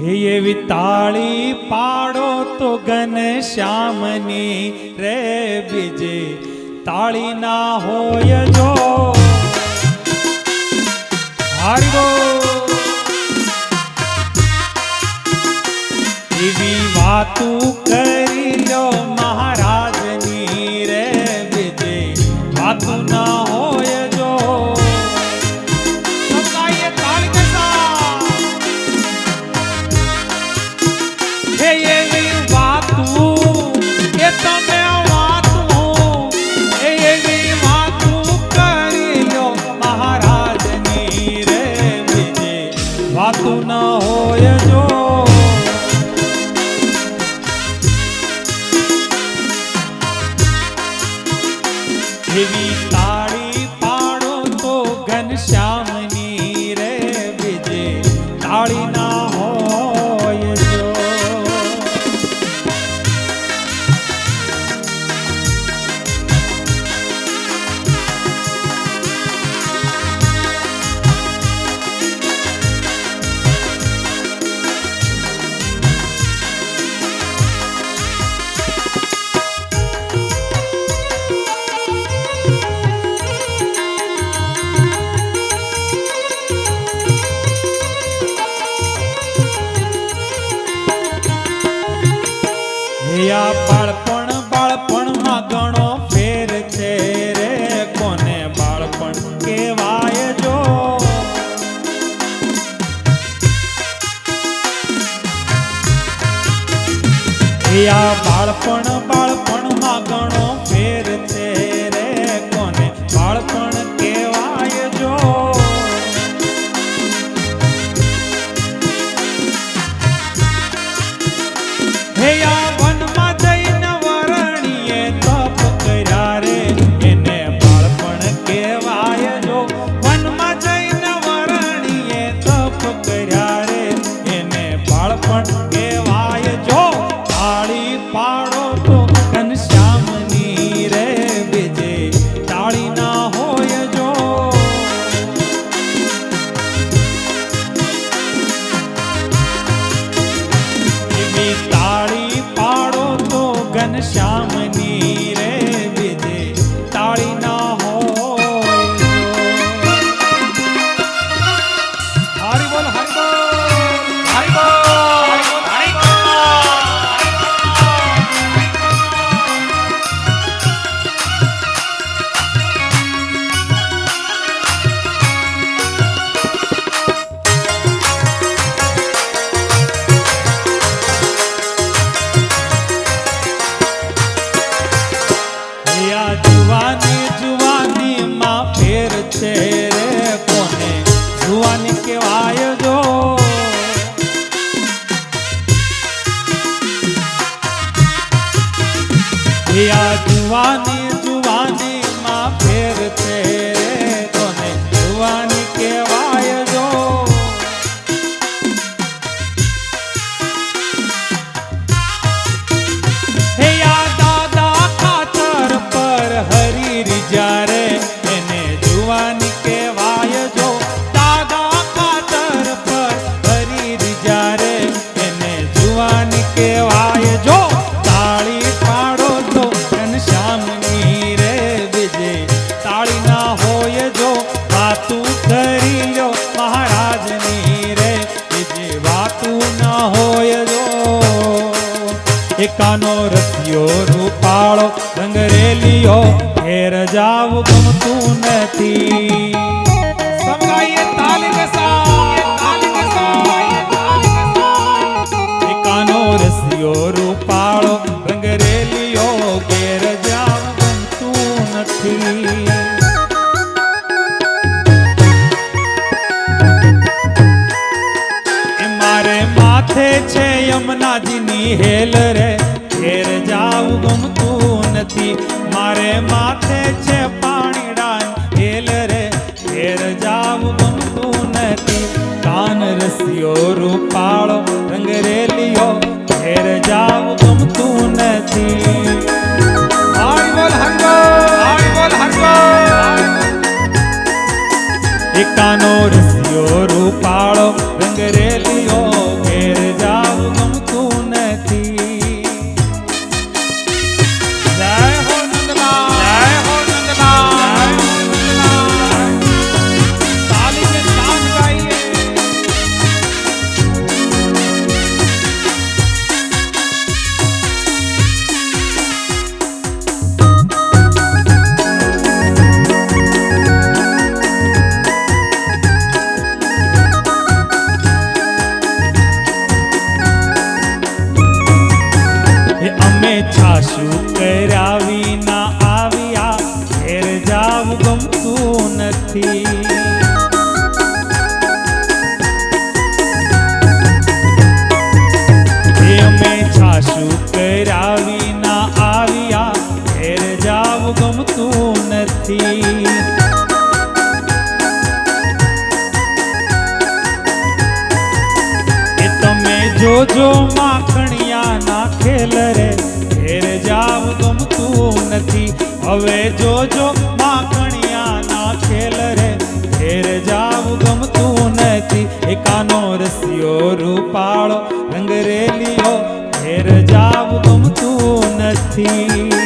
હે એવી તાળી પાડો તો ઘનશ્યામની રે બીજે તાળી ના હોય જો હારી બોલ એવી વાતું કરી લો મહારાજની રે બીજે વાતું ના હોય જો વાતું ન હોય જો એવી તાળી પાડો તો ઘનશ્યામની રે બીજે તાળી ના હોય જો બાળપણમાં ઘણો ફેર છે રે કોને બાળપણ કહેવાય જો બાળપણમાં ઘણો ફેર છે રે કોને બાળપણ કહેવાય જો ઘનશ્યામની રે બીજે તાળી ના હોય હરિ બોલ હરિ બોલ હરિ બોલ હરિ બોલ જુવાની માં ફેર છે રે કોને જુવાની કહેવાય જો જુવાની માં ફેર છે રે કોને જુવાની કહેવાય જો જ્યારે એને જુવાની કહેવાય જો દાદા ખાતર પર હરી જ્યારે એને જુવાની કહેવાય જો તાળી પાડો તો ઘનશ્યામની રે બીજે તાળી ના હોય જો વાતું કરી લો મહારાજની રે બીજે વાતું ના હોય જો એકાનો રસિયો રૂપાળો રંગરેલિયો ઘેર જાવ ગમતું નથી સમગાઈએ તાલી કે એકાનો રસિયો રૂપાળો રંગરેલિયો ઘેર જાવ ગમતું નથી મારે માથે છે યમુનાજીની હેલ રે ઘેર જાવ ગમતું નથી મારે માથે છે પાણીડા હેલ રે ઘેર જાવ ગમતું નથી કાન રસિયો રૂપાળો રંગરેલિયો ઘેર જાવ ગમતું નથી હરિ બોલ હરિ બોલ હરિ બોલ એકાનો રસિયો રૂપાળો રંગરેલિયો ઘેર સાસુ કર્યા વિના આવ્યા ઘેર જાવ ગમતું નથી. અમે સાસુ કર્યા વિના આવ્યા ઘેર જાવ ગમતું નથી. એ તમે જોજો માખણિયા ના ખેલ રે ઘેર જાવ ગમતું નથી. હવે જોજો માખણિયા ના ખેલ રે ઘેર જાવ ગમતું નથી. એકાનો રસિયો રૂપાળો રંગરેલીઓ ઘેર જાવ ગમતું નથી.